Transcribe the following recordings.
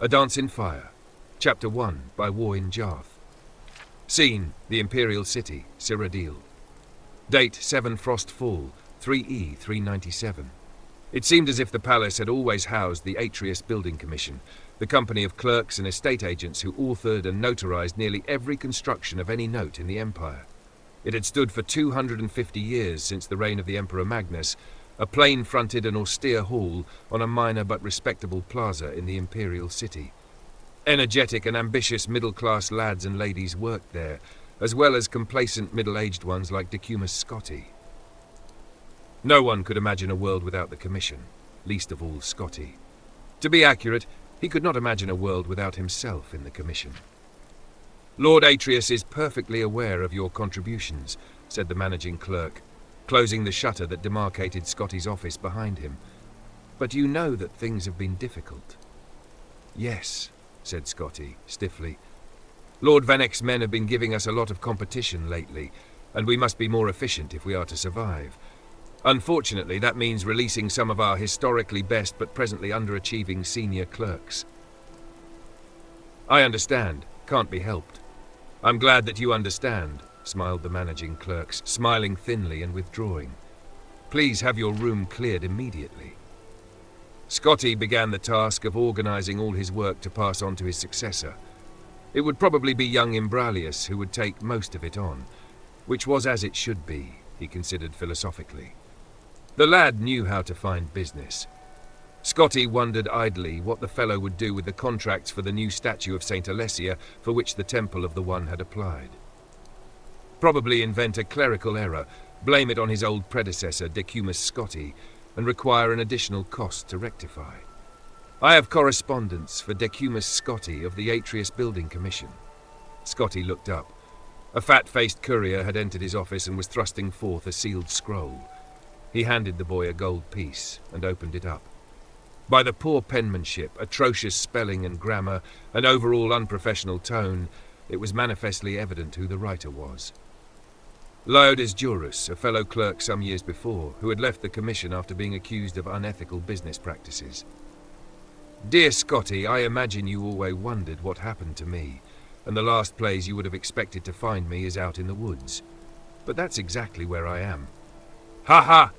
A Dance in Fire, Chapter 1 by Warren Jarth. Scene, the Imperial City, Cyrodiil. Date, 7 Frost Fall, 3E 397. It seemed as if the palace had always housed the Atreus Building Commission, the company of clerks and estate agents who authored and notarized nearly every construction of any note in the Empire. It had stood for 250 years since the reign of the Emperor Magnus, a plain-fronted and austere hall on a minor but respectable plaza in the Imperial City. Energetic and ambitious middle-class lads and ladies worked there, as well as complacent middle-aged ones like Decumus Scotti. No one could imagine a world without the Commission, least of all Scotti. To be accurate, he could not imagine a world without himself in the Commission. "Lord Atreus is perfectly aware of your contributions," said the managing clerk, closing the shutter that demarcated Scotti's office behind him. "But you know that things have been difficult." "Yes," said Scotti, stiffly. "Lord Vanek's men have been giving us a lot of competition lately, and we must be more efficient if we are to survive. Unfortunately, that means releasing some of our historically best but presently underachieving senior clerks." "I understand. Can't be helped." "I'm glad that you understand," smiled the managing clerks, smiling thinly and withdrawing. "Please have your room cleared immediately." Scotti began the task of organizing all his work to pass on to his successor. It would probably be young Imbralius who would take most of it on, which was as it should be, he considered philosophically. The lad knew how to find business. Scotti wondered idly what the fellow would do with the contracts for the new statue of St. Alessia for which the Temple of the One had applied. Probably invent a clerical error, blame it on his old predecessor, Decumus Scotti, and require an additional cost to rectify. "I have correspondence for Decumus Scotti of the Atreus Building Commission." Scotti looked up. A fat-faced courier had entered his office and was thrusting forth a sealed scroll. He handed the boy a gold piece and opened it up. By the poor penmanship, atrocious spelling and grammar, and overall unprofessional tone, it was manifestly evident who the writer was. Laodes Jurus, a fellow clerk some years before, who had left the commission after being accused of unethical business practices. "Dear Scotti, I imagine you always wondered what happened to me, and the last place you would have expected to find me is out in the woods. But that's exactly where I am." "Ha ha!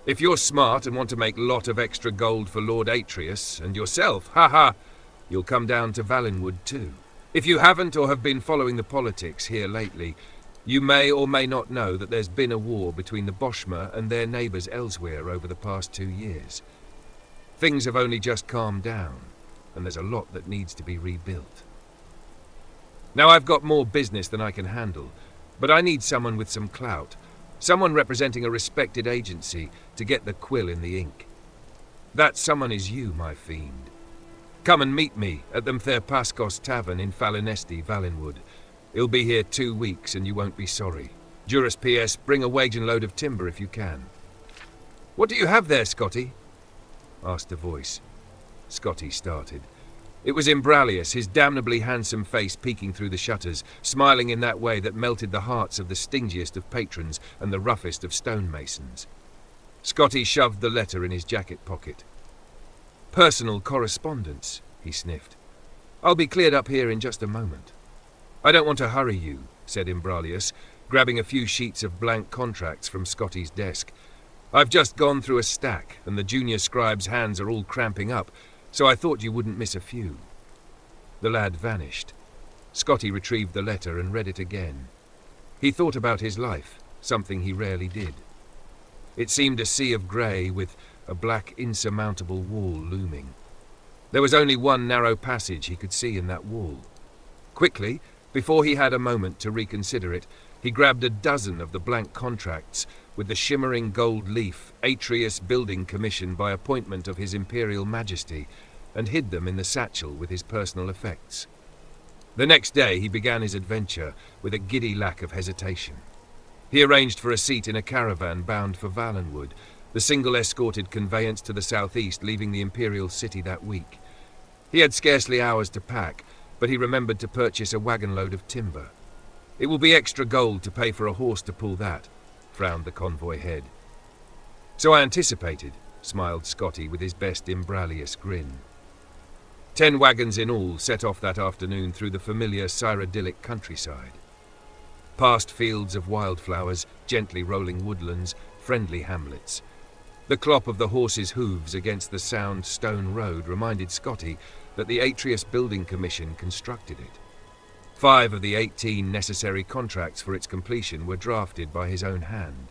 If you're smart and want to make a lot of extra gold for Lord Atreus, and yourself, ha ha, you'll come down to Valenwood too. If you haven't or have been following the politics here lately, you may or may not know that there's been a war between the Boschmer and their neighbours Elsweyr over the past 2 years. Things have only just calmed down, and there's a lot that needs to be rebuilt. Now I've got more business than I can handle, but I need someone with some clout, someone representing a respected agency to get the quill in the ink. That someone is you, my fiend. Come and meet me at the Mtherpaskos Tavern in Falinesti, Valenwood. He'll be here 2 weeks and you won't be sorry. Juris PS, bring a wagon load of timber if you can." "What do you have there, Scotti?" asked a voice. Scotti started. It was Imbralius, his damnably handsome face peeking through the shutters, smiling in that way that melted the hearts of the stingiest of patrons and the roughest of stonemasons. Scotti shoved the letter in his jacket pocket. "Personal correspondence," he sniffed. "I'll be cleared up here in just a moment." "I don't want to hurry you," said Imbralius, grabbing a few sheets of blank contracts from Scotti's desk. "I've just gone through a stack, and the junior scribe's hands are all cramping up, so I thought you wouldn't miss a few." The lad vanished. Scotti retrieved the letter and read it again. He thought about his life, something he rarely did. It seemed a sea of grey with a black insurmountable wall looming. There was only one narrow passage he could see in that wall. Quickly, before he had a moment to reconsider it, he grabbed a dozen of the blank contracts with the shimmering gold leaf Atreus Building Commission by appointment of His Imperial Majesty, and hid them in the satchel with his personal effects. The next day he began his adventure with a giddy lack of hesitation. He arranged for a seat in a caravan bound for Valenwood, the single escorted conveyance to the southeast leaving the Imperial City that week. He had scarcely hours to pack, but he remembered to purchase a wagon load of timber. "It will be extra gold to pay for a horse to pull that," frowned the convoy head. "So I anticipated," smiled Scotti with his best Imbralius grin. 10 wagons in all set off that afternoon through the familiar Cyrodiilic countryside. Past fields of wildflowers, gently rolling woodlands, friendly hamlets. The clop of the horses' hooves against the sound stone road reminded Scotti that the Atreus Building Commission constructed it. 5 of the 18 necessary contracts for its completion were drafted by his own hand.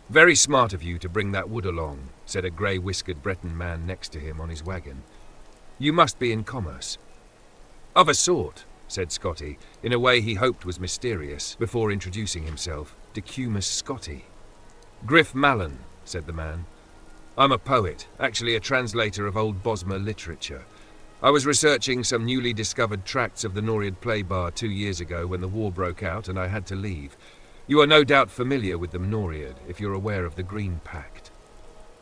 "Very smart of you to bring that wood along," said a grey-whiskered Breton man next to him on his wagon. "You must be in commerce." "Of a sort," said Scotti, in a way he hoped was mysterious, before introducing himself. "Decumus Scotti." "Griff Mallon," said the man. "I'm a poet, actually a translator of old Bosmer literature. I was researching some newly discovered tracts of the Noriad Play Bar 2 years ago when the war broke out and I had to leave. You are no doubt familiar with the Noriad, if you're aware of the Green Pact."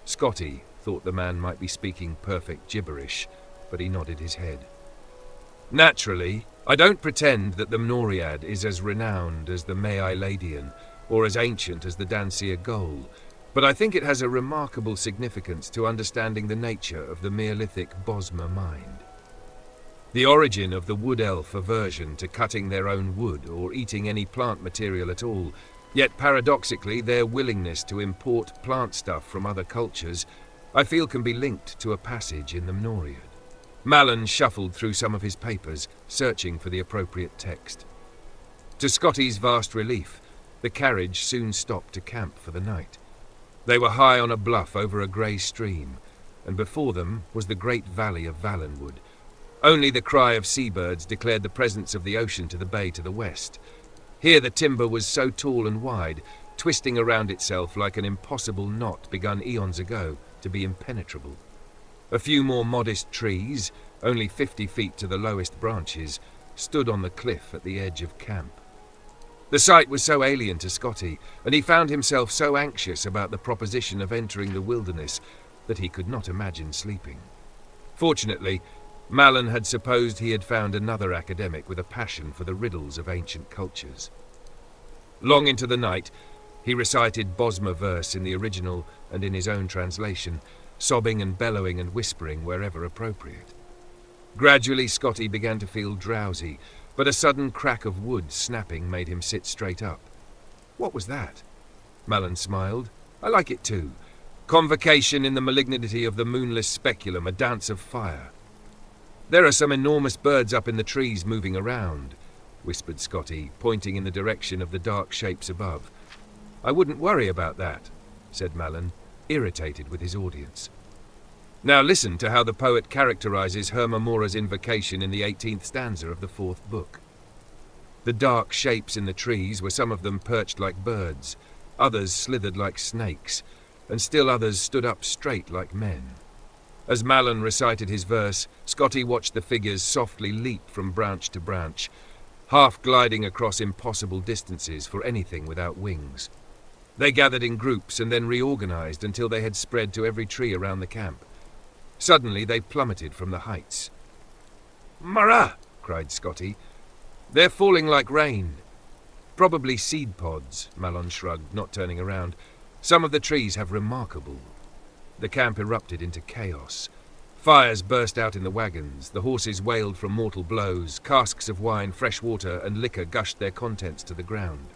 Scotti thought the man might be speaking perfect gibberish, but he nodded his head. "Naturally, I don't pretend that the Noriad is as renowned as the Mei Ladian, or as ancient as the Dancia Gol, but I think it has a remarkable significance to understanding the nature of the Neolithic Bosmer mind. The origin of the wood elf aversion to cutting their own wood or eating any plant material at all, yet paradoxically their willingness to import plant stuff from other cultures, I feel can be linked to a passage in the Noriad. Mallon shuffled through some of his papers, searching for the appropriate text. To Scotti's vast relief, the carriage soon stopped to camp for the night. They were high on a bluff over a grey stream, and before them was the great valley of Valenwood. Only the cry of seabirds declared the presence of the ocean to the bay to the west. Here the timber was so tall and wide, twisting around itself like an impossible knot begun eons ago, to be impenetrable. A few more modest trees, only 50 feet to the lowest branches, stood on the cliff at the edge of camp. The sight was so alien to Scotti, and he found himself so anxious about the proposition of entering the wilderness that he could not imagine sleeping. Fortunately, Mallon had supposed he had found another academic with a passion for the riddles of ancient cultures. Long into the night, he recited Bosmer verse in the original and in his own translation, sobbing and bellowing and whispering wherever appropriate. Gradually, Scotti began to feel drowsy, but a sudden crack of wood snapping made him sit straight up. "What was that?" Mallon smiled. "I like it too. Convocation in the malignity of the moonless speculum, a dance of fire." "There are some enormous birds up in the trees moving around," whispered Scotti, pointing in the direction of the dark shapes above. "I wouldn't worry about that," said Mallon, irritated with his audience. Now listen to how the poet characterizes Hermamora's invocation in the 18th stanza of the 4th book. "The dark shapes in the trees were some of them perched like birds, others slithered like snakes, and still others stood up straight like men." As Mallon recited his verse, Scotti watched the figures softly leap from branch to branch, half gliding across impossible distances for anything without wings. They gathered in groups and then reorganized until they had spread to every tree around the camp. Suddenly they plummeted from the heights. "Marat!" cried Scotti. "They're falling like rain." "Probably seed pods," Mallon shrugged, not turning around. "Some of the trees have remarkable—" The camp erupted into chaos. Fires burst out in the wagons, the horses wailed from mortal blows, casks of wine, fresh water, and liquor gushed their contents to the ground.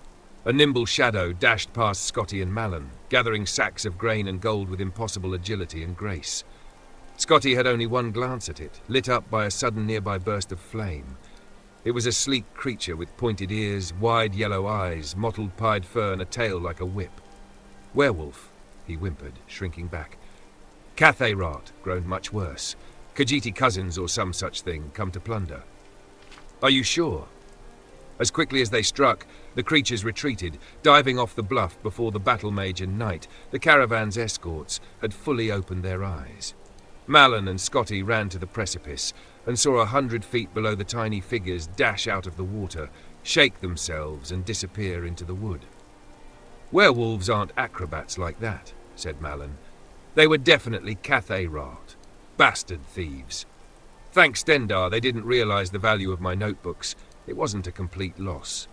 A nimble shadow dashed past Scotti and Mallon, gathering sacks of grain and gold with impossible agility and grace. Scotti had only one glance at it, lit up by a sudden nearby burst of flame. It was a sleek creature with pointed ears, wide yellow eyes, mottled pied fur, and a tail like a whip. "Werewolf," he whimpered, shrinking back. "Cathay rot, grown much worse. Khajiiti cousins or some such thing, come to plunder." "Are you sure?" As quickly as they struck, the creatures retreated, diving off the bluff before the battle mage and knight, the caravan's escorts, had fully opened their eyes. Mallon and Scotti ran to the precipice and saw 100 feet below the tiny figures dash out of the water, shake themselves and disappear into the wood. "Werewolves aren't acrobats like that," said Mallon. "They were definitely Cathay rot. Bastard thieves. Thanks Stendar, they didn't realize the value of my notebooks. It wasn't a complete loss."